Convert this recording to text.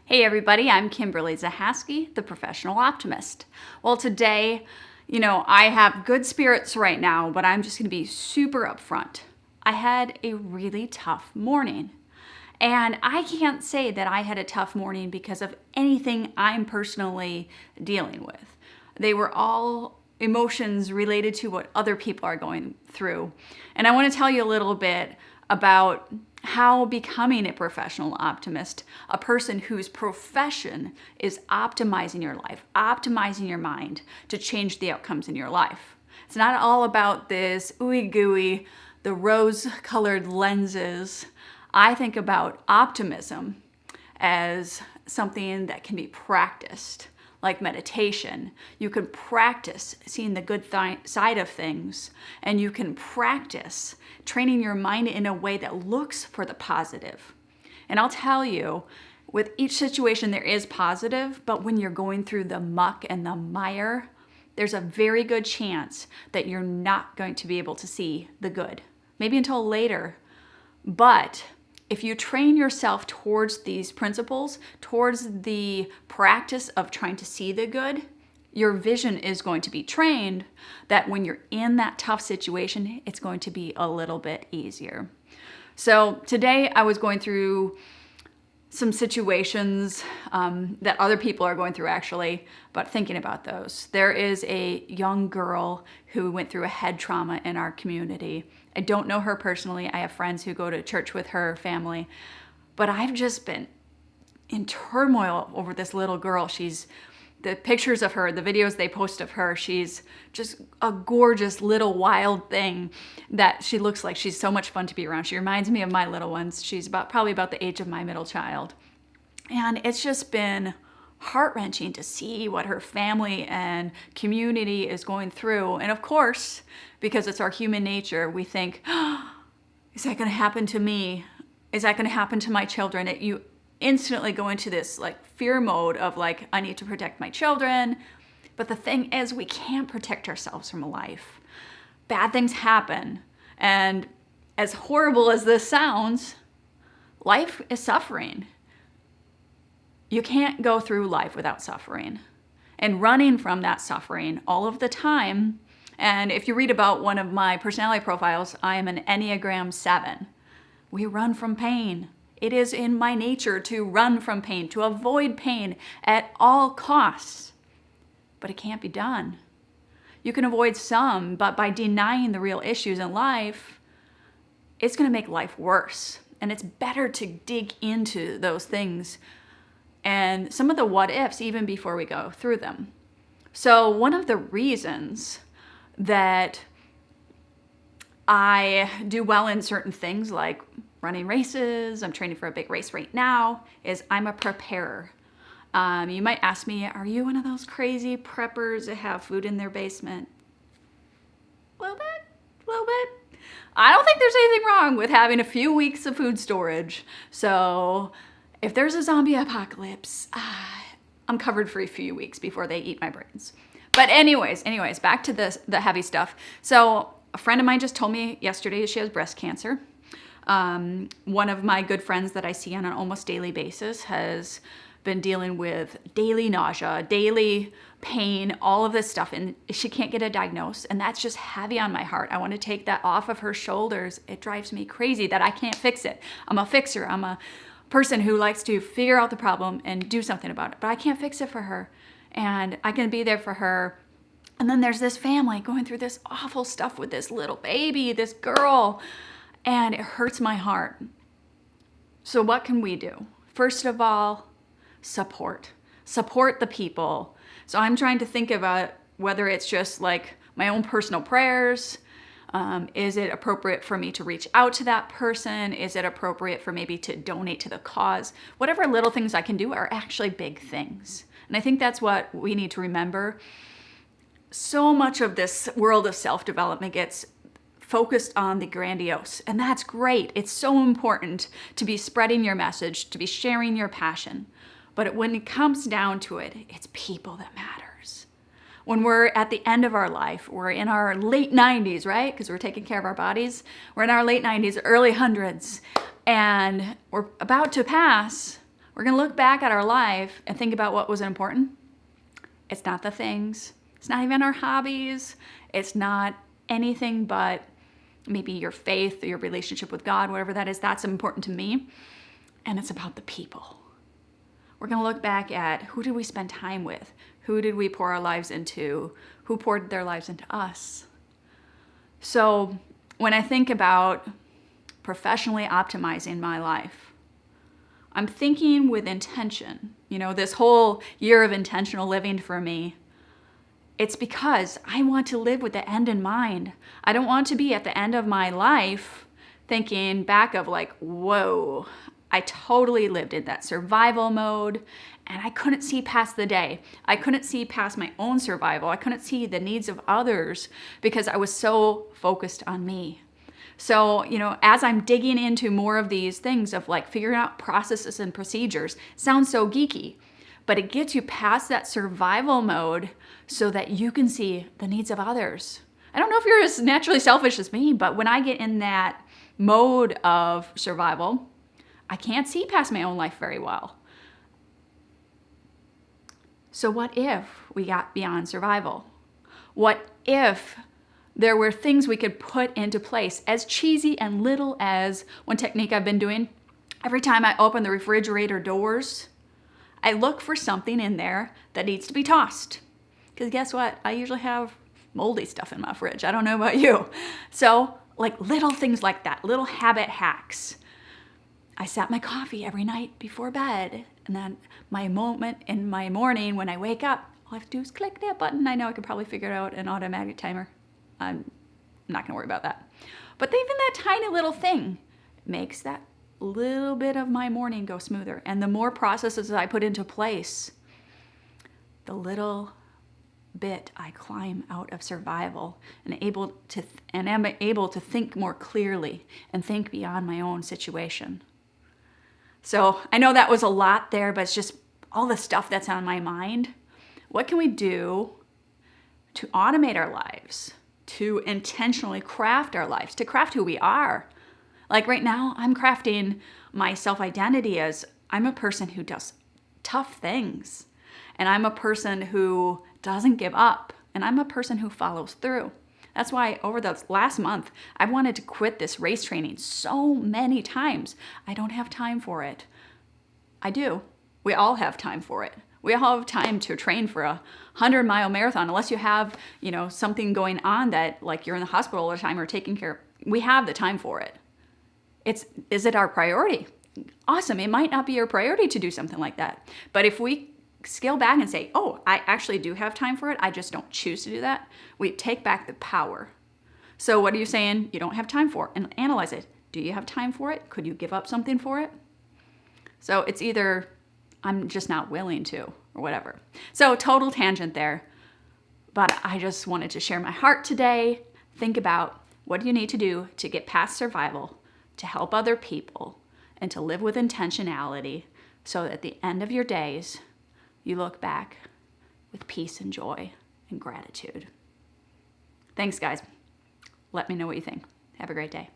Hey everybody, I'm Kimberly Zahasky, the Professional Optimist. Well, today, I have good spirits right now, but I'm just going to be super upfront. I had a really tough morning. And I can't say that I had a tough morning because of anything I'm personally dealing with. They were all emotions related to what other people are going through. And I want to tell you a little bit about how becoming a professional optimist, a person whose profession is optimizing your life, optimizing your mind to change the outcomes in your life. It's not all about this ooey gooey, the rose-colored lenses. I think about optimism as something that can be practiced, like meditation. You can practice seeing the good side of things, and you can practice training your mind in a way that looks for the positive. And I'll tell you, with each situation there is positive, but when you're going through the muck and the mire, there's a very good chance that you're not going to be able to see the good, maybe until later. But if you train yourself towards these principles, towards the practice of trying to see the good, your vision is going to be trained that when you're in that tough situation, it's going to be a little bit easier. So today I was going through some situations that other people are going through actually, but thinking about those. There is a young girl who went through a head trauma in our community. I don't know her personally. I have friends who go to church with her family, but I've just been in turmoil over this little girl. The pictures of her, the videos they post of her, she's just a gorgeous little wild thing that she looks like. She's so much fun to be around. She reminds me of my little ones. She's probably about the age of my middle child. And it's just been heart-wrenching to see what her family and community is going through. And of course, because it's our human nature, we think, oh, is that going to happen to me? Is that going to happen to my children? You instantly go into this fear mode of I need to protect my children. But the thing is, we can't protect ourselves from life. Bad things happen. And as horrible as this sounds, life is suffering. You can't go through life without suffering and running from that suffering all of the time. And if you read about one of my personality profiles, I am an Enneagram 7. We run from pain. It is in my nature to run from pain, to avoid pain at all costs. But it can't be done. You can avoid some, but by denying the real issues in life, it's going to make life worse. And it's better to dig into those things and some of the what ifs even before we go through them. So one of the reasons that I do well in certain things like running races, I'm training for a big race right now, is I'm a preparer. You might ask me, are you one of those crazy preppers that have food in their basement? A little bit. I don't think there's anything wrong with having a few weeks of food storage. So if there's a zombie apocalypse, I'm covered for a few weeks before they eat my brains. But anyways, back to the heavy stuff. So a friend of mine just told me yesterday she has breast cancer. One of my good friends that I see on an almost daily basis has been dealing with daily nausea, daily pain, all of this stuff, and she can't get a diagnosis, and that's just heavy on my heart. I want to take that off of her shoulders. It drives me crazy that I can't fix it. I'm a fixer. I'm a person who likes to figure out the problem and do something about it, but I can't fix it for her, and I can be there for her. And then there's this family going through this awful stuff with this little baby, this girl, and it hurts my heart. So what can we do? First of all, support the people. So I'm trying to think about whether it's just my own personal prayers. Is it appropriate for me to reach out to that person? Is it appropriate for maybe to donate to the cause? Whatever little things I can do are actually big things. And I think that's what we need to remember. So much of this world of self-development gets focused on the grandiose, and that's great. It's so important to be spreading your message, to be sharing your passion. But when it comes down to it, it's people that matters. When we're at the end of our life, we're in our late 90s, right? Because we're taking care of our bodies. We're in our late 90s, early hundreds, and we're about to pass. We're going to look back at our life and think about what was important. It's not the things. It's not even our hobbies. It's not anything but maybe your faith or your relationship with God, whatever that is. That's important to me. And it's about the people. We're going to look back at who did we spend time with? Who did we pour our lives into? Who poured their lives into us? So when I think about professionally optimizing my life, I'm thinking with intention. This whole year of intentional living for me, it's because I want to live with the end in mind. I don't want to be at the end of my life thinking back of like, whoa, I totally lived in that survival mode and I couldn't see past the day. I couldn't see past my own survival. I couldn't see the needs of others because I was so focused on me. So, as I'm digging into more of these things of like figuring out processes and procedures, sounds so geeky, but it gets you past that survival mode so that you can see the needs of others. I don't know if you're as naturally selfish as me, but when I get in that mode of survival, I can't see past my own life very well. So what if we got beyond survival? What if there were things we could put into place, as cheesy and little as one technique I've been doing? Every time I open the refrigerator doors, I look for something in there that needs to be tossed. Because guess what? I usually have moldy stuff in my fridge. I don't know about you. So like little things like that, little habit hacks. I set my coffee every night before bed. And then my moment in my morning when I wake up, all I have to do is click that button. I know I could probably figure out an automatic timer. I'm not going to worry about that. But even that tiny little thing makes that little bit of my morning go smoother. And the more processes I put into place, the little bit I climb out of survival and am able to think more clearly and think beyond my own situation. So I know that was a lot there, but it's just all the stuff that's on my mind. What can we do to automate our lives, to intentionally craft our lives, to craft who we are? Like right now, I'm crafting my self-identity as I'm a person who does tough things, and I'm a person who doesn't give up, and I'm a person who follows through. That's why over the last month, I've wanted to quit this race training so many times. I don't have time for it. I do. We all have time for it. We all have time to train for a 100-mile marathon, unless you have, something going on that like you're in the hospital all the time or taking care of. We have the time for it. Is it our priority? Awesome. It might not be your priority to do something like that. But if we scale back and say, oh, I actually do have time for it, I just don't choose to do that, we take back the power. So what are you saying you don't have time for? And analyze it. Do you have time for it? Could you give up something for it? So it's either I'm just not willing to or whatever. So total tangent there. But I just wanted to share my heart today. Think about what do you need to do to get past survival, to help other people, and to live with intentionality so that at the end of your days, you look back with peace and joy and gratitude. Thanks, guys. Let me know what you think. Have a great day.